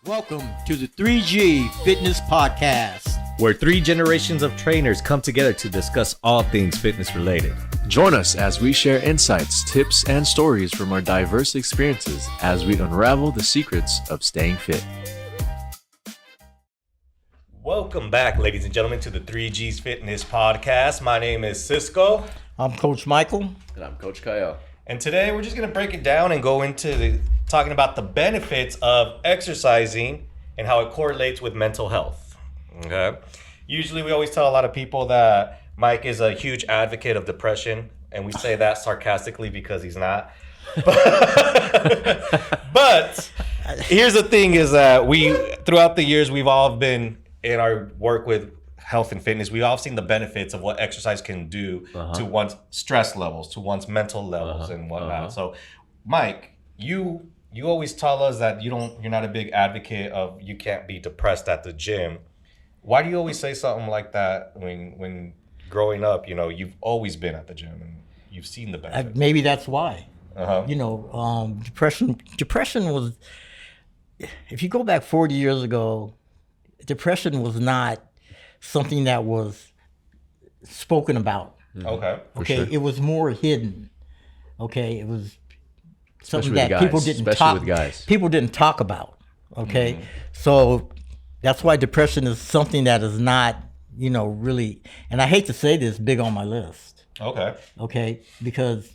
Welcome to the 3G Fitness Podcast, where 3 generations of trainers come together to discuss all things fitness related. Join us as we share insights, tips, and stories from our diverse experiences as we unravel the secrets of staying fit. Welcome back, ladies and gentlemen, to the 3G's Fitness Podcast. My name is Cisco. I'm Coach Michael. And I'm Coach Kael. And today we're just going to break it down and go into talking about the benefits of exercising and how it correlates with mental health. Okay. Usually we always tell a lot of people that Mike is a huge advocate of depression, and we say that sarcastically because he's not. But here's the thing is that throughout the years, we've all been in our work with health and fitness, we've all seen the benefits of what exercise can do to one's stress levels, to one's mental levels and whatnot. So, Mike, you always tell us that you're not a big advocate of you can't be depressed at the gym. Why do you always say something like that when growing up, you've always been at the gym and you've seen the benefits? Maybe that's why. Depression was, if you go back 40 years ago, depression was not something that was spoken about. Okay. Okay. Sure. It was more hidden. Okay. It was something Especially that people didn't talk about. Okay. Mm-hmm. So that's why depression is something that is not, really, and I hate to say this, big on my list. Okay. Okay. Because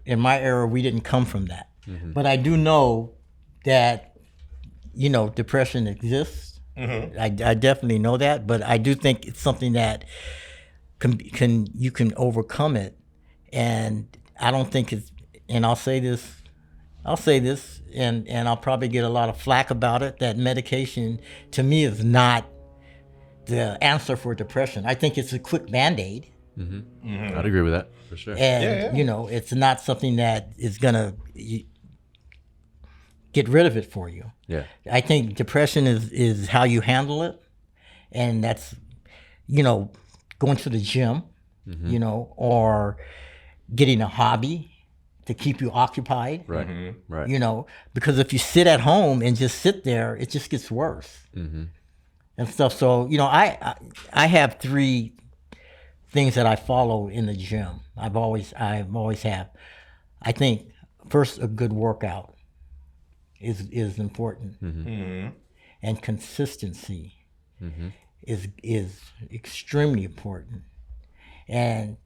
in my era, we didn't come from that. Mm-hmm. But I do know that, depression exists. Mm-hmm. I definitely know that, but I do think it's something that you can overcome it, and I don't think it's. And I'll say this, and I'll probably get a lot of flack about it. That medication to me is not the answer for depression. I think it's a quick Band-Aid. Mm-hmm. Mm-hmm. I'd agree with that for sure. And it's not something that is gonna get rid of it for you. Yeah. I think depression is how you handle it. And that's, going to the gym, or getting a hobby to keep you occupied. Right. Mm-hmm. Right. Because if you sit at home and just sit there, it just gets worse. Mm-hmm. And stuff. So, I have 3 things that I follow in the gym. I've always have. I think first, a good workout is important, mm-hmm. and consistency is extremely important. And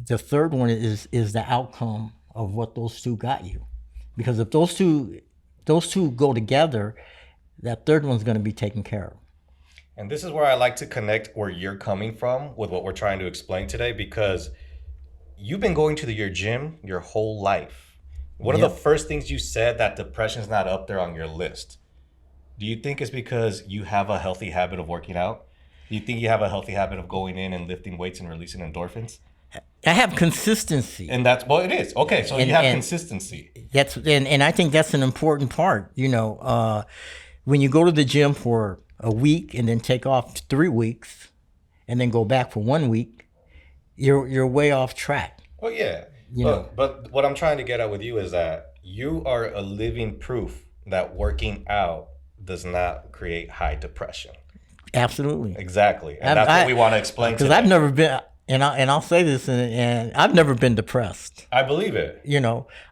the third one is the outcome of what those 2 got you, because if those two go together, that third one's going to be taken care of. And this is where I like to connect where you're coming from with what we're trying to explain today, because you've been going to your gym your whole life. One of the first things you said, that depression's not up there on your list. Do you think it's because you have a healthy habit of working out? Do you think you have a healthy habit of going in and lifting weights and releasing endorphins? I have consistency. And that's what it is. Okay, so you have consistency. And I think that's an important part. When you go to the gym for a week and then take off 3 weeks and then go back for 1 week, you're way off track. Oh, yeah. But what I'm trying to get at with you is that you are a living proof that working out does not create high depression. Absolutely. Exactly. And that's what we want to explain today. Because I've never been, and I'll say this, and I've never been depressed. I believe it.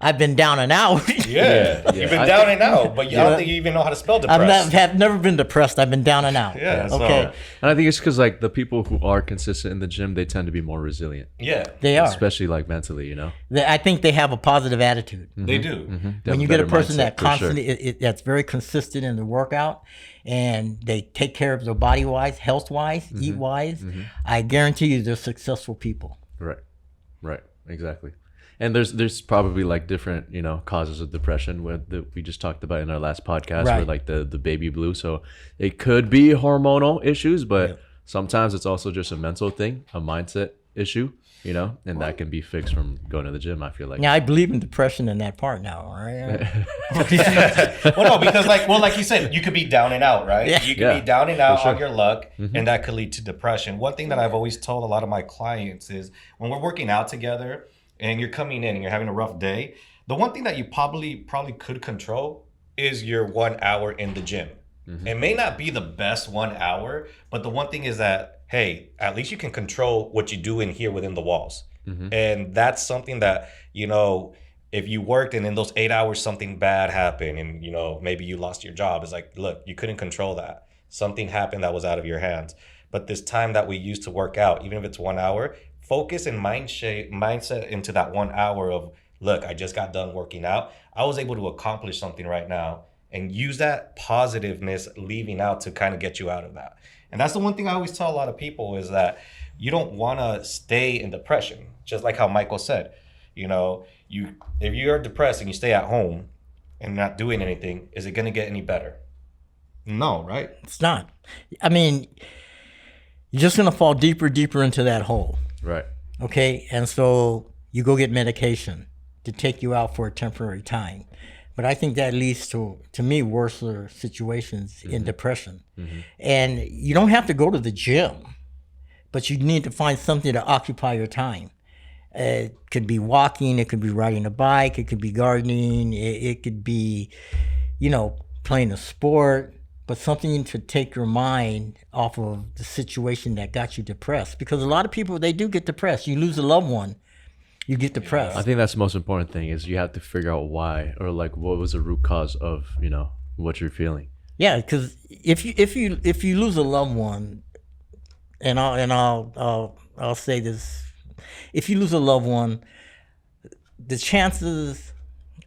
I've been down and out. Yeah. You've been down and out, but I don't think you even know how to spell depressed. I've never been depressed. I've been down and out. Yeah. Okay. And I think it's because the people who are consistent in the gym, they tend to be more resilient. Yeah. They are. Especially mentally, I think they have a positive attitude. Mm-hmm. They do. Mm-hmm. When you get a person that constantly, that's very consistent in the workout, and they take care of their body-wise, health-wise, mm-hmm. eat-wise, mm-hmm. I guarantee you they're successful people. Right. Exactly. And there's probably different, causes of depression that we just talked about in our last podcast, right. where the baby blue. So it could be hormonal issues, but sometimes it's also just a mental thing, a mindset issue. And that can be fixed from going to the gym, I feel like. Now, I believe in depression in that part now, all right? Well, no, because like you said, you could be down and out, right? Yeah. You could be down and out on your luck, mm-hmm. and that could lead to depression. One thing that I've always told a lot of my clients is when we're working out together and you're coming in and you're having a rough day, the one thing that you probably could control is your 1 hour in the gym. It may not be the best 1 hour, but the one thing is that, hey, at least you can control what you do in here within the walls. And that's something that, if you worked and in those 8 hours something bad happened and, maybe you lost your job, it's like, look, you couldn't control that. Something happened that was out of your hands. But this time that we use to work out, even if it's 1 hour, focus and mindset into that 1 hour of, look, I just got done working out. I was able to accomplish something right now, and use that positiveness leaving out to kind of get you out of that. And that's the one thing I always tell a lot of people is that you don't want to stay in depression. Just like how Michael said, if you're depressed and you stay at home and not doing anything, is it going to get any better? No, right? It's not. I mean, you're just going to fall deeper into that hole. Right. Okay. And so you go get medication to take you out for a temporary time. But I think that leads to me, worse situations in depression. And you don't have to go to the gym, but you need to find something to occupy your time. It could be walking, it could be riding a bike, it could be gardening, it could be, playing a sport, but something to take your mind off of the situation that got you depressed. Because a lot of people, they do get depressed. You lose a loved one, you get depressed. I think that's the most important thing is you have to figure out why, or like what was the root cause of what you're feeling. Yeah, because if you lose a loved one, and I'll say this, if you lose a loved one, the chances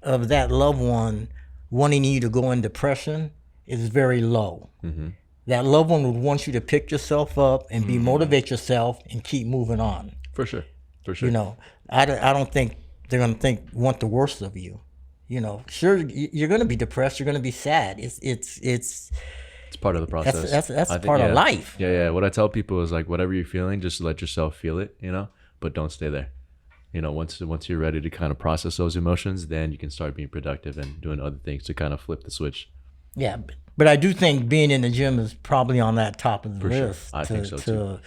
of that loved one wanting you to go in depression is very low. That loved one would want you to pick yourself up and motivate yourself and keep moving on. For sure. I don't think they're going to want the worst of you. Sure, you're going to be depressed. You're going to be sad. It's part of the process. That's part of life. Yeah. What I tell people is like, whatever you're feeling, just let yourself feel it, but don't stay there. Once you're ready to kind of process those emotions, then you can start being productive and doing other things to kind of flip the switch. Yeah, but I do think being in the gym is probably on that top of the list. I think so too.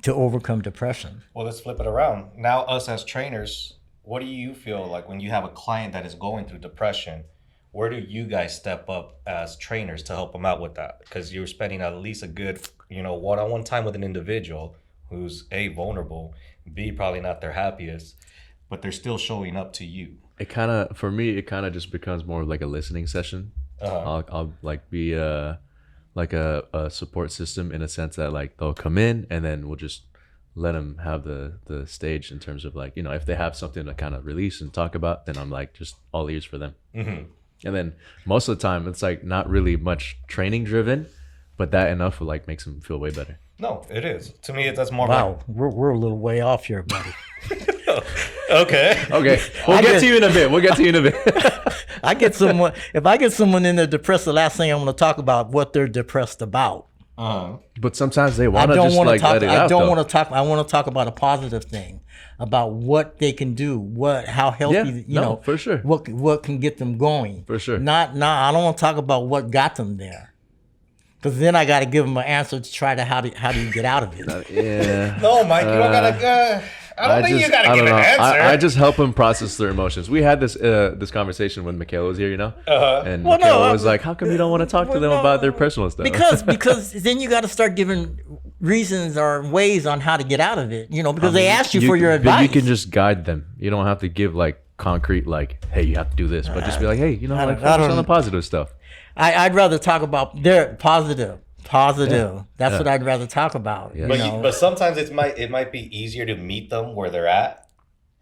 To overcome depression. Well, let's flip it around. Now, us as trainers, what do you feel like when you have a client that is going through depression? Where do you guys step up as trainers to help them out with that? Because you're spending at least a good, one-on-one time with an individual who's A, vulnerable, B, probably not their happiest, but they're still showing up to you. For me, it kind of just becomes more like a listening session. I'll like be like a support system in a sense that like they'll come in and then we'll just let them have the stage in terms of like, if they have something to kind of release and talk about, then I'm like just all ears for them. And then most of the time it's like not really much training driven, but that enough will like makes them feel way better. No, it is. To me, that's more wow, we're a little way off here, buddy. Okay. We'll get to you in a bit. If I get someone in there depressed, the last thing I'm going to talk about what they're depressed about. But sometimes they want to just like let it out. I want to talk about a positive thing, about what they can do, how healthy, for sure. What can get them going. For sure. I don't want to talk about what got them there. Because then I got to give them an answer to try to how do you get out of it? Yeah. No, Mike, you don't got to. I don't think you got to give an answer. I just help them process their emotions. We had this conversation when Kael was here, and Kael was like, "How come you don't want to talk to them about their personal stuff?" Because then you got to start giving reasons or ways on how to get out of it. Because they ask you for your advice. But you can just guide them. You don't have to give like concrete, like, "Hey, you have to do this," but just be like, "Hey, focus on the positive stuff." I'd rather talk about their positive. That's what I'd rather talk about. Yeah. But sometimes it might be easier to meet them where they're at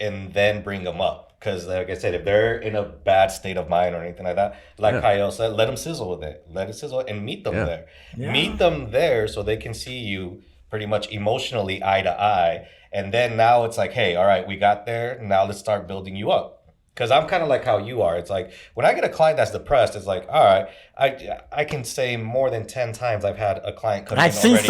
and then bring them up. Because like I said, if they're in a bad state of mind or anything like that, like Kael said, let them sizzle with it. Let it sizzle and meet them there. Yeah. Meet them there so they can see you pretty much emotionally eye to eye. And then now it's like, hey, all right, we got there. Now let's start building you up. Because I'm kind of like how you are. It's like when I get a client that's depressed, it's like, all right, I can say more than 10 times I've had a client come in already.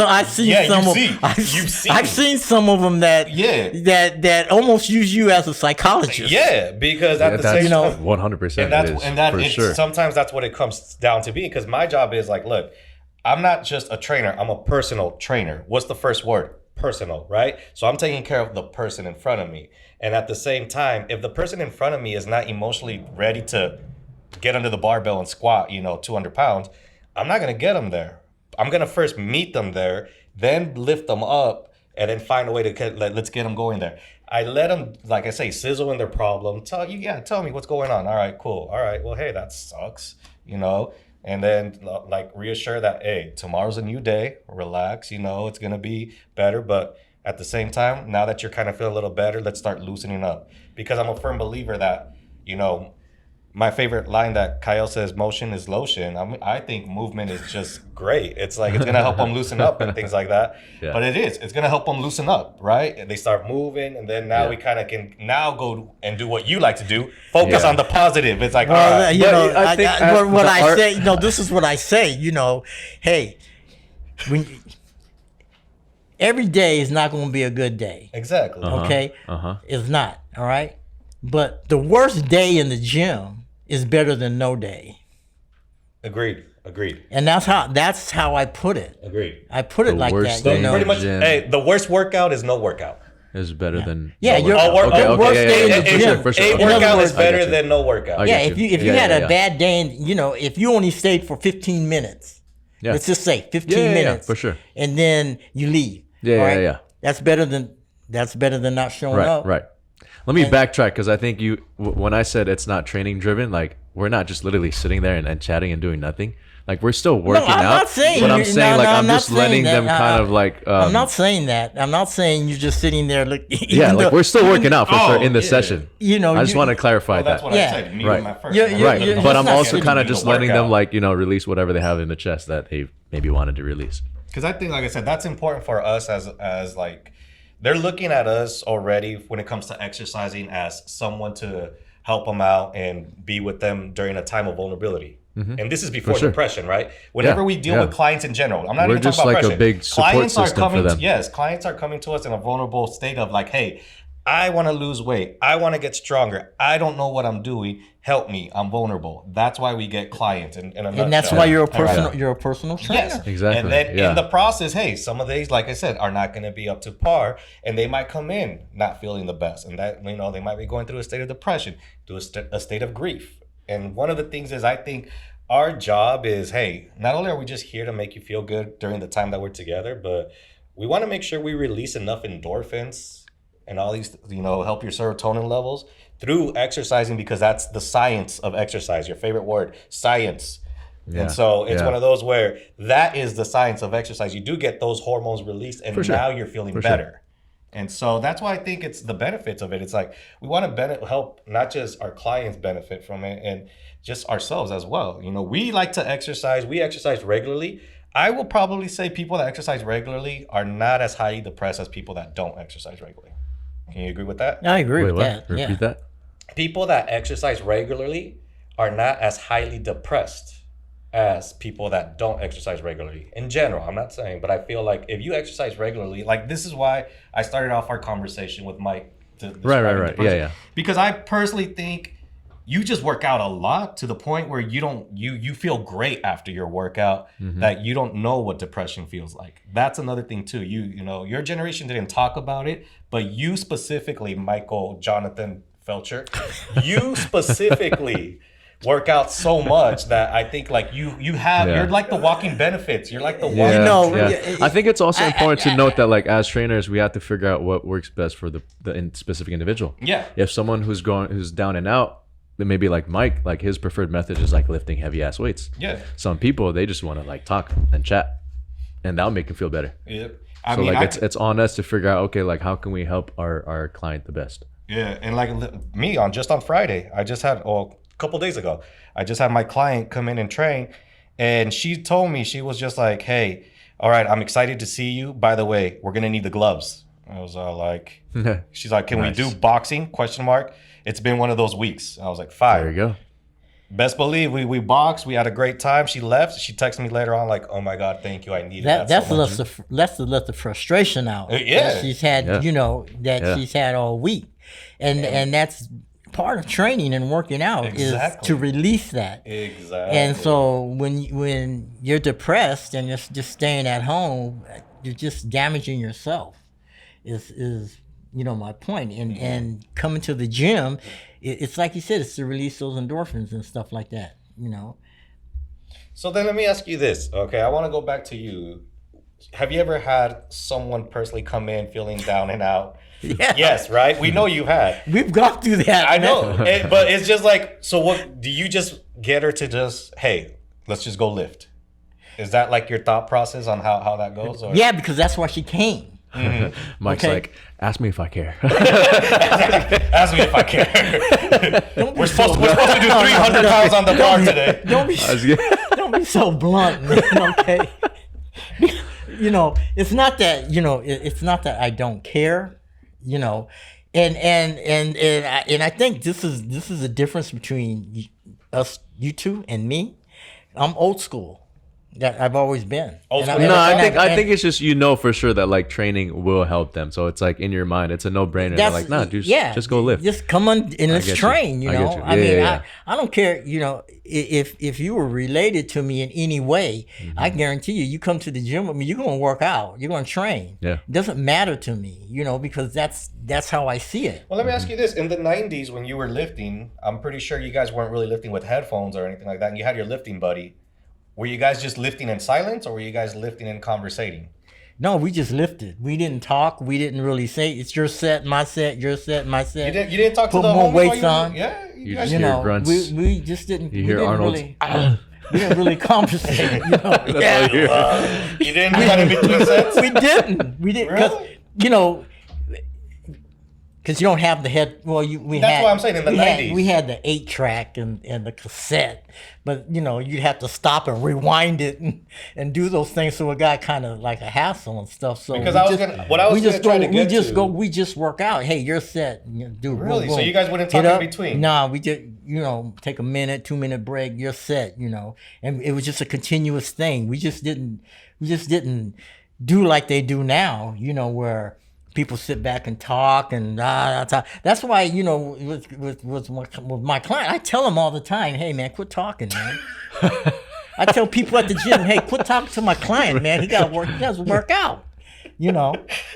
I've seen some of them that almost use you as a psychologist. Yeah, because at the same time, 100%. Sometimes that's what it comes down to be. Because my job is like, look, I'm not just a trainer. I'm a personal trainer. What's the first word? Personal, right? So I'm taking care of the person in front of me. And at the same time, if the person in front of me is not emotionally ready to get under the barbell and squat, 200 pounds, I'm not going to get them there. I'm going to first meet them there, then lift them up, and then find a way to let's get them going there. I let them, like I say, sizzle in their problem. Tell me what's going on. All right, cool. All right, well, hey, that sucks, and then like reassure that, hey, tomorrow's a new day. Relax, it's going to be better. But at the same time, now that you're kind of feeling a little better, let's start loosening up. Because I'm a firm believer that, my favorite line that Kael says, motion is lotion. I think movement is just great. It's like it's going to help them loosen up and things like that. Yeah. But it's going to help them loosen up, right? And they start moving. And then now we kind of can now go and do what you like to do. Focus on the positive. It's like, well, this is what I say, hey, every day is not going to be a good day. Exactly. Okay? It's not, all right? But the worst day in the gym is better than no day. Agreed. And that's how I put it. Agreed. I put it like that. Pretty much, hey, the worst workout is no workout. Is better than worst day in the gym. For sure. A workout is better than no workout. Yeah, if you had a bad day, and if you only stayed for 15 minutes, let's just say 15 minutes, for sure, and then you leave. Yeah. That's better than not showing up. Right. Let me backtrack, because I think when I said it's not training driven, like we're not just literally sitting there and chatting and doing nothing. Like we're still working out. Not saying, but I'm saying I'm just letting them kind of like. I'm not saying that. I'm not saying you're just sitting there. We're still working out for sure in the session. I just want to clarify that. That's what I said. Right. But I'm also kind of just letting them release whatever they have in the chest that they maybe wanted to release. Because I think, like I said, that's important for us as like. They're looking at us already when it comes to exercising as someone to help them out and be with them during a time of vulnerability. And this is before depression, right? Whenever we deal with clients in general, I'm not even talking about depression. A big support system for them. Yes, clients are coming to us in a vulnerable state of like, hey, I want to lose weight. I want to get stronger. I don't know what I'm doing. Help me. I'm vulnerable. That's why we get clients. And that's why you're a personal trainer. Yes, exactly. And then in the process, hey, some of these, like I said, are not going to be up to par, and they might come in not feeling the best, and that they might be going through a state of depression, through a state of grief. And one of the things is, I think our job is, hey, not only are we just here to make you feel good during the time that we're together, but we want to make sure we release enough endorphins and all these, help your serotonin levels through exercising, because that's the science of exercise. Your favorite word, science. Yeah. And so it's one of those where that is the science of exercise. You do get those hormones released, and now you're feeling better. Sure. And so that's why I think it's the benefits of it. It's like we want to help not just our clients benefit from it, and just ourselves as well. We like to exercise. We exercise regularly. I will probably say people that exercise regularly are not as highly depressed as people that don't exercise regularly. Can you agree with that? I agree with that. Repeat that. People that exercise regularly are not as highly depressed as people that don't exercise regularly. In general, I'm not saying, but I feel like if you exercise regularly, like this is why I started off our conversation with Mike. Right. Yeah. Because I personally think you just work out a lot to the point where you feel great after your workout, that you don't know what depression feels like. That's another thing too. Your generation didn't talk about it, but you specifically, Michael Jonathan Felcher, you specifically work out so much that I think like you're like the walking benefits. You're like the walking. I think it's also important to note that like as trainers, we have to figure out what works best for the specific individual. Yeah. If someone who's down and out, then maybe like Mike, like his preferred method is like lifting heavy ass weights. Yeah. Some people, they just want to like talk and chat, and that'll make them feel better. Yep. It's on us to figure out, okay, like how can we help our client the best? Yeah. And like me on Friday, I just had, a couple days ago, I just had my client come in and train, and she told me, she was just like, hey, all right, I'm excited to see you. By the way, we're going to need the gloves. I was like, she's like, can we do boxing? ? It's been one of those weeks. I was like, fine. There you go. Best believe we boxed. We had a great time. She left. She texted me later on like, oh my God, thank you. I needed that. That's to let the frustration out. That she's had, she's had all week. And that's part of training and working out is to release that. Exactly. And so when you're depressed and you're just staying at home, you're just damaging yourself. Is my point. And coming to the gym, it's like you said, it's to release those endorphins and stuff like that. So then let me ask you this. Okay, I want to go back to you. Have you ever had someone personally come in feeling down and out? Yeah. Yes, right? We know you had. We've gone through that. I know. But it's just like, so what, do you just get her to just, hey, let's just go lift? Is that like your thought process on how that goes? Or? Yeah, because that's why she came. Mike's Okay. like, ask me if I care. Ask me if I care. We're supposed to do 300 pounds on the bar today. Don't be so blunt, man. Okay. It's not that it's not that I don't care. And I think this is a difference between you two and me. I'm old school. That I've always been. Old school. I think it's just for sure that like training will help them. So it's like in your mind, it's a no brainer. They're like, nah, dude, just go lift. Just come on and let's train. I get you. I mean, I don't care. If you were related to me in any way, I guarantee you come to the gym with me, you're gonna work out. You're gonna train. Yeah. It doesn't matter to me, because that's how I see it. Well, let me ask you this. In the 90s, when you were lifting, I'm pretty sure you guys weren't really lifting with headphones or anything like that, and you had your lifting buddy. Were you guys just lifting in silence, or were you guys lifting and conversating? No, we just lifted. We didn't talk. We didn't really say it's your set, my set, your set, my set. You didn't talk Put to the more homies weights while on. Yeah, You just hear grunts. we just didn't. You we hear didn't Arnold's. we didn't really conversate. That's all you hear. You didn't do that in between sets? We didn't. We didn't because because you don't have the head. Well, That's what I'm saying, in the 90s. We had the 8-track and the cassette, but you'd have to stop and rewind it and do those things. So it got kind of like a hassle and stuff. So Because we just work out. Hey, you're set. Do Really? boom, So you guys wouldn't talk get in up. between? Nah, we just take a minute, 2-minute break. You're set. And it was just a continuous thing. We just didn't do like they do now. Where people sit back and talk and talk. That's why with my client, I tell them all the time, hey man, quit talking, man. I tell people at the gym, hey, quit talking to my client, man. He got to work out.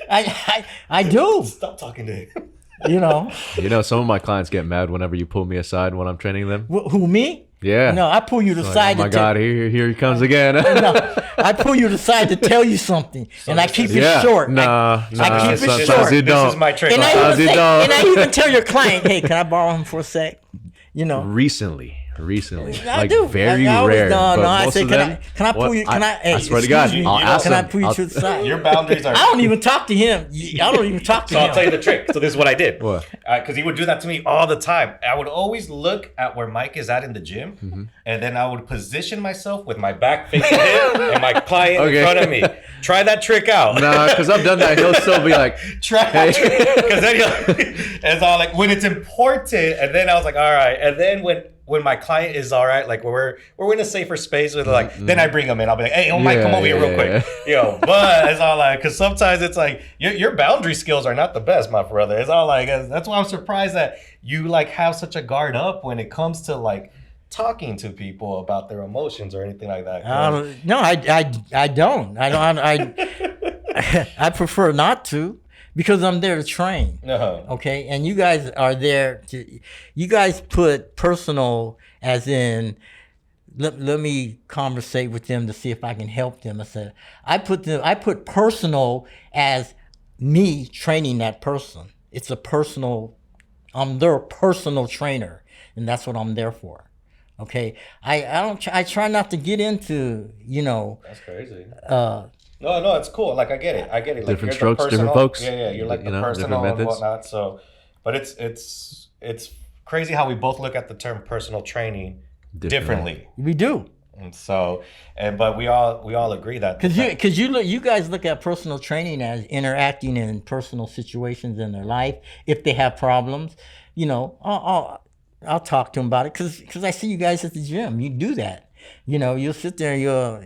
I do. Stop talking to him. Some of my clients get mad whenever you pull me aside when I'm training them. Who, me? Yeah. No, I pull you to the side. Oh my God, here he comes again. No, I pull you to the side to tell you something, and I keep it short. I keep it short. You don't. This is my trick. And I even tell your client, hey, can I borrow him for a sec? Recently, I like do. very I always, rare. No, but I most say, of can them, I pull you? Can I? Hey, I swear to God, excuse me, I'll ask can I them. pull you to the side? Your boundaries are. I don't even talk to him. I don't even talk to So him. I'll tell you the trick. So this is what I did. What? Because he would do that to me all the time. I would always look at where Mike is at in the gym, and then I would position myself with my back facing him and my client in front of me. Try that trick out. Nah, because I've done that. He'll still be like, Try that trick. Because then it's all like when it's important, and then I was like, all right. And then when my client is all right, like we're in a safer space with then I bring him in. I'll be like, hey, Mike, come over here real quick. But it's all like, because sometimes it's like your boundary skills are not the best, my brother. It's all like, that's why I'm surprised that you like have such a guard up when it comes to like talking to people about their emotions or anything like that. No, I don't. I prefer not to. Because I'm there to train, okay? And you guys are there you guys put personal as in, let me conversate with them to see if I can help them. I put personal as me training that person. It's a personal, I'm their personal trainer, and that's what I'm there for, okay? I try not to get into, That's crazy. No, it's cool. Like I get it. Like, different strokes, different folks. Yeah, you're like the personal and methods. whatnot. So, but it's crazy how we both look at the term personal training differently. We do. And so, but we all agree that because you guys look at personal training as interacting in personal situations in their life. If they have problems, I'll talk to them about it because I see you guys at the gym. You do that. You'll sit there.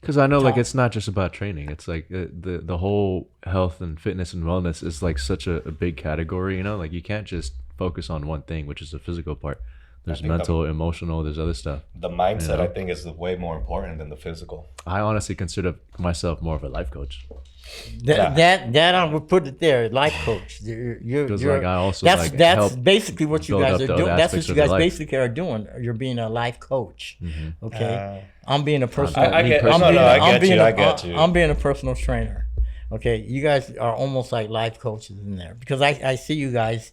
Because I know, like, it's not just about training. It's like the whole health and fitness and wellness is like such a big category. Like you can't just focus on one thing, which is the physical part. There's mental, emotional. There's other stuff. The mindset, I think, is way more important than the physical. I honestly consider myself more of a life coach. That I would put it there, life coach. Like I also that's help basically what you guys are build up doing. those That's what aspects you of their guys life. basically are doing. You're being a life coach. Okay, I'm being a personal. I get you. I'm being a personal trainer. Okay, you guys are almost like life coaches in there because I see you guys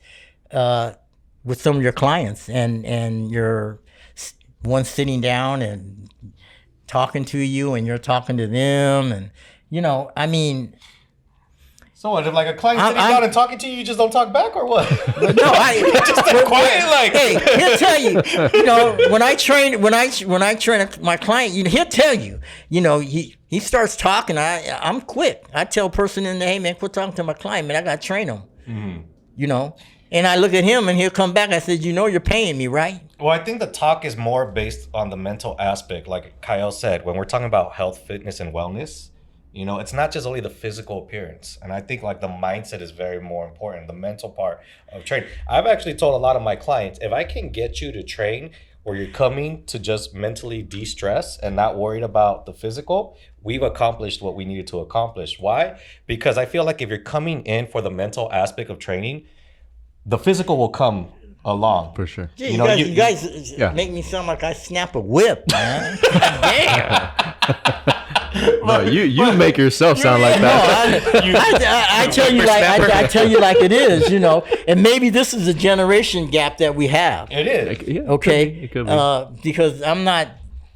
with some of your clients and you're one sitting down and talking to you and you're talking to them and I mean. So what, if like a client sitting down and talking to you, you just don't talk back or what? No, just stay quiet like. Hey, he'll tell you. When I train my client, he'll tell you. He starts talking. I'm quick. I tell a person in there, hey man, quit talking to my client, man. I gotta train him. And I look at him and he'll come back. I said, you're paying me, right? Well, I think the talk is more based on the mental aspect, like Kael said. When we're talking about health, fitness, and wellness. It's not just only the physical appearance. And I think like the mindset is very more important, the mental part of training. I've actually told a lot of my clients, if I can get you to train where you're coming to just mentally de-stress and not worried about the physical, we've accomplished what we needed to accomplish. Why? Because I feel like if you're coming in for the mental aspect of training, the physical will come along. For sure. Gee, you guys make me sound like I snap a whip, man. Damn. No, you make yourself sound like that. I tell you like it is, and maybe this is a generation gap that we have. It is. Yeah, okay, it could be. Because I'm not.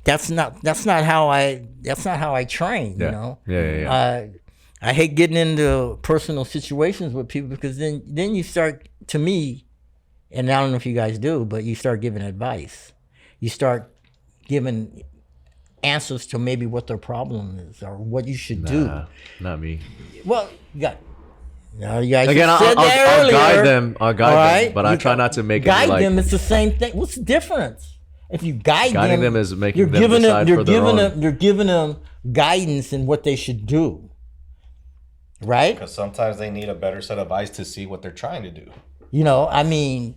That's not how I train. Yeah. I hate getting into personal situations with people because then you start, to me, and I don't know if you guys do, but you start giving advice. You start giving answers to maybe what their problem is or what you should do. Not me. Well, you guys again. I'll guide them. Them, but I try not to make guide them. It's the same thing. What's the difference? If you guiding them is making them decide for their own. You're giving them guidance in what they should do, right? Because sometimes they need a better set of eyes to see what they're trying to do. I mean,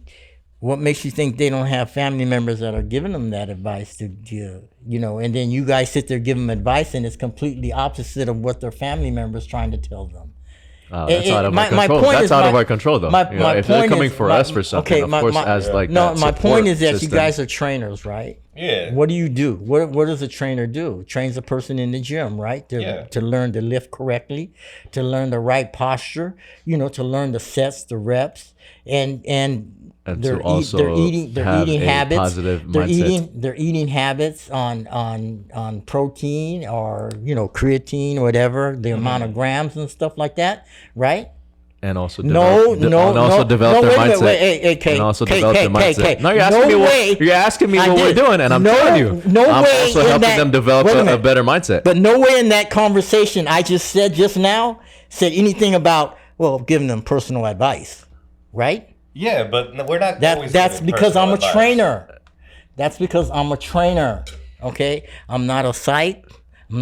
what makes you think they don't have family members that are giving them that advice to and then you guys sit there giving them advice and it's completely opposite of what their family members trying to tell them. That's out of our control. That's out of our control, though. If they're coming for us for something, of course, as like that. No, my point is that system. you guys are trainers, right? Yeah. What do you do? What does a trainer do? Trains a person in the gym, right? To learn to lift correctly, to learn the right posture, to learn the sets, the reps, and they're eating habits. They're eating habits on protein or creatine, whatever, the amount of grams and stuff like that, right? And also develop their mindset. And also develop their mindset. No, you're asking me what we're doing, and I'm telling you. I'm also helping them develop a better mindset. But nowhere in that conversation I just said just now said anything about giving them personal advice, right? Yeah, but we're not. That's because I'm a trainer. That's because I'm a trainer. Okay, I'm not a psych. I'm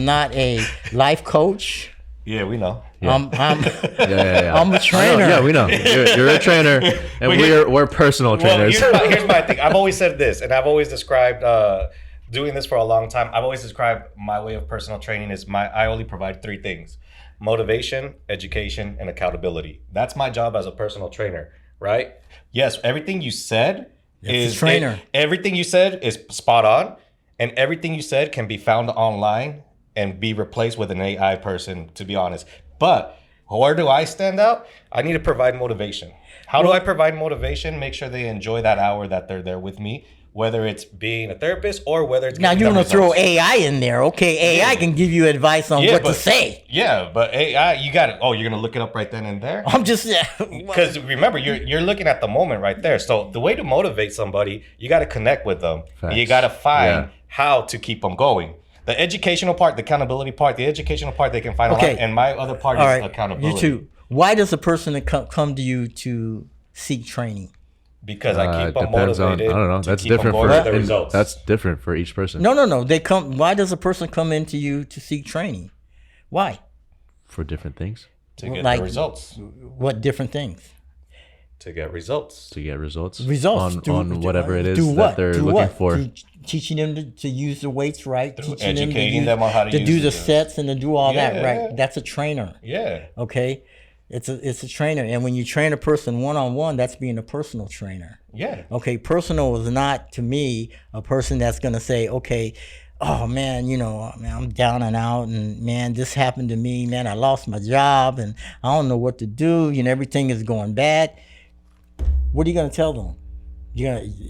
not a life coach. Yeah, we know. Yeah. I'm a trainer. We know. You're a trainer, and we're personal trainers. Well, here's my thing. I've always said this, and I've always described doing this for a long time. I've always described my way of personal training is I only provide three things: motivation, education, and accountability. That's my job as a personal trainer, right? Yes, everything you said everything you said is spot on, and everything you said can be found online and be replaced with an AI person, to be honest. But where do I stand out? I need to provide motivation. How do I provide motivation? Make sure they enjoy that hour that they're there with me, whether it's being a therapist or whether it's... Now you want to throw AI in there. Okay, AI can give you advice on what to say. Yeah, but AI, you got it. Oh, you're going to look it up right then and there? I'm just... Because remember, you're looking at the moment right there. So the way to motivate somebody, you got to connect with them. Facts. You got to find how to keep them going. The educational part, the accountability part, the educational part they can find online, and my other part is accountability. You too. Why does a person come to you to seek training? Because I keep them motivated. I don't know. That's different that's different for each person. No. Why does a person come into you to seek training? Why? For different things. To get the results. What different things? To get results. Results on whatever it is do that they're do looking what? for. Teaching them to use the weights right. Through teaching educating them on how to use do the it. sets and to do all that Yeah. right. That's a trainer. Yeah. Okay, it's a trainer, and when you train a person one-on-one, that's being a personal trainer. Yeah. Okay, personal is not to me a person that's gonna say, okay, oh man, man, I'm down and out, and man, this happened to me, man, I lost my job, and I don't know what to do. Everything is going bad. What are you gonna tell them?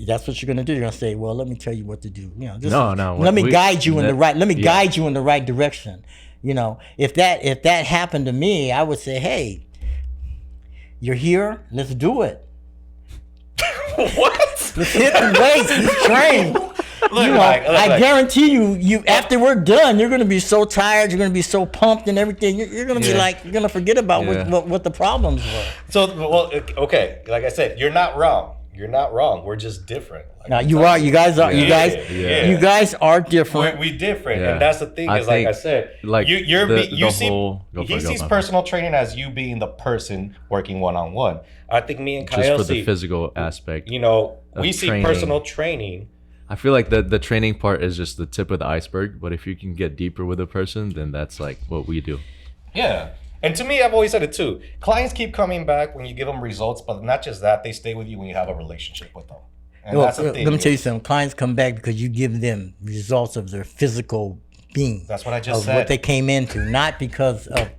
That's what you're gonna do. You're gonna say, well, let me tell you what to do. Let me guide you in the right. Let me guide you in the right direction. If that happened to me, I would say, hey, you're here. Let's do it. What? Let's hit the weights. Let's train. I guarantee you after we're done, you're gonna be so tired. You're gonna be so pumped and everything. You're gonna be like, you're gonna forget about what the problems were. So, well, okay. Like I said, you're not wrong. You're not wrong. We're just different. Now you are. You guys are. You guys are different. We different, and that's the thing. Is like I said, like he sees personal training as you being the person working one-on-one. I think me and Kael just for the physical aspect. We see personal training. I feel like the training part is just the tip of the iceberg, but if you can get deeper with a person, then that's like what we do. Yeah. And to me, I've always said it too. Clients keep coming back when you give them results, but not just that, they stay with you when you have a relationship with them. And that's the thing. Let me tell you something. Clients come back because you give them results of their physical being. That's what I just said. What they came into, not because of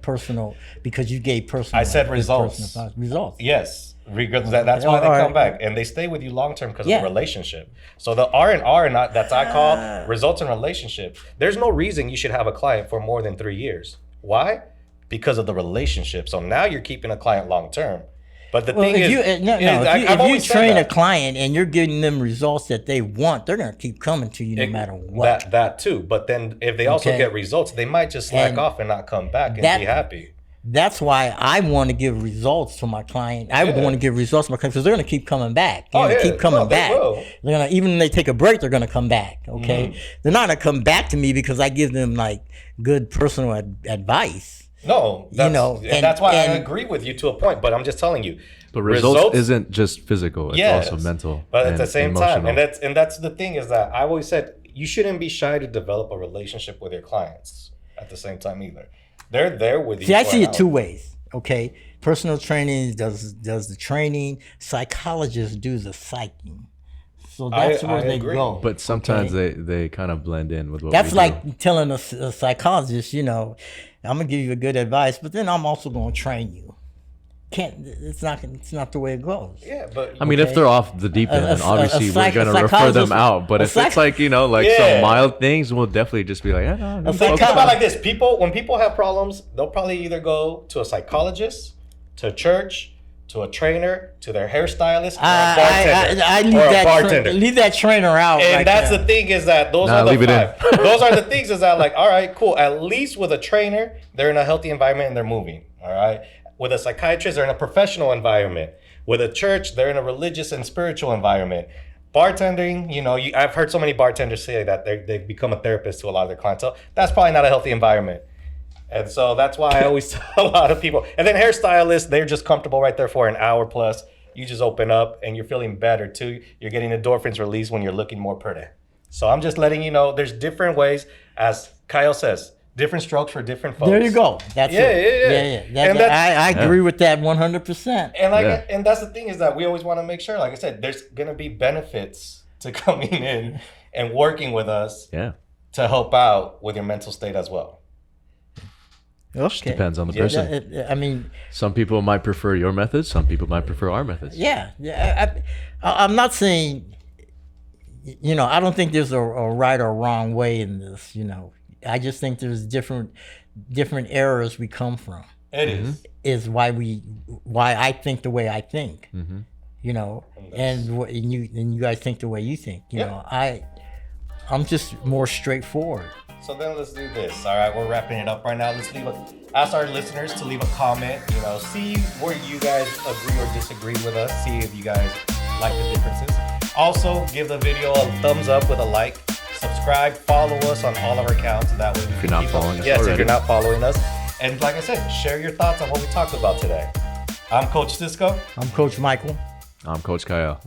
because you gave personal. I said results. Results. Yes. That's why they come back, and they stay with you long term because of the relationship. So the R&R, that's I call results in relationship. There's no reason you should have a client for more than 3 years. Why? Because of the relationship. So now you're keeping a client long term. But the thing is, if you train a client and you're giving them results that they want, they're gonna keep coming to you no matter what. That too. But then if they also get results, they might just slack off and not come back and be happy. That's why I want to give results to my client. I would want to give results to my client because they're going to keep coming back. They're going to keep coming back. They're going to, even when they take a break, they're going to come back. Okay, they're not going to come back to me because I give them like good personal advice. No, that's why I agree with you to a point. But I'm just telling you. But results isn't just physical; it's also mental. But at the same time, and that's the thing is that I always said you shouldn't be shy to develop a relationship with your clients at the same time either. They're there with you. See, I see it two ways. Okay, personal training does the training. Psychologists do the psyching. So that's where they go. But sometimes they kind of blend in with what that's we like do. telling a psychologist, I'm gonna give you a good advice, but then I'm also gonna train you. It's not the way it goes. Yeah, but I mean, if they're off the deep end, then obviously we're gonna refer them out. But if it's like some mild things, we'll definitely just be like, think about it like this: when people have problems, they'll probably either go to a psychologist, to a church, to a trainer, to their hairstylist, or a bartender. I bartender. Leave that trainer out. And that's the thing is that those are the five. Those are the things is that all right, cool. At least with a trainer, they're in a healthy environment and they're moving. All right. With a psychiatrist, they're in a professional environment. With a church, they're in a religious and spiritual environment. Bartending, I've heard so many bartenders say that they've become a therapist to a lot of their clientele. That's probably not a healthy environment. And so that's why I always tell a lot of people. And then hairstylists, they're just comfortable right there for an hour plus. You just open up and you're feeling better too. You're getting endorphins released when you're looking more pretty. So I'm just letting you know there's different ways, as Kael says, different strokes for different folks. There you go. That's it. Yeah. I agree with that 100%. And that's the thing is that we always want to make sure, like I said, there's gonna be benefits to coming in and working with us to help out with your mental state as well. Okay. Depends on the person. I mean, some people might prefer your methods. Some people might prefer our methods. Yeah. I'm not saying, I don't think there's a right or wrong way in this. I just think there's different eras we come from. It is why I think the way I think. And you guys think the way you think. I'm just more straightforward. So then let's do this. All right, we're wrapping it up right now. Let's ask our listeners to leave a comment. See where you guys agree or disagree with us. See if you guys like the differences. Also, give the video a thumbs up with a like. Subscribe, follow us on all of our accounts. That way, if you're not following us, if you're not following us, and like I said, share your thoughts on what we talked about today. I'm Coach Cisco. I'm Coach Michael. I'm Coach Kael.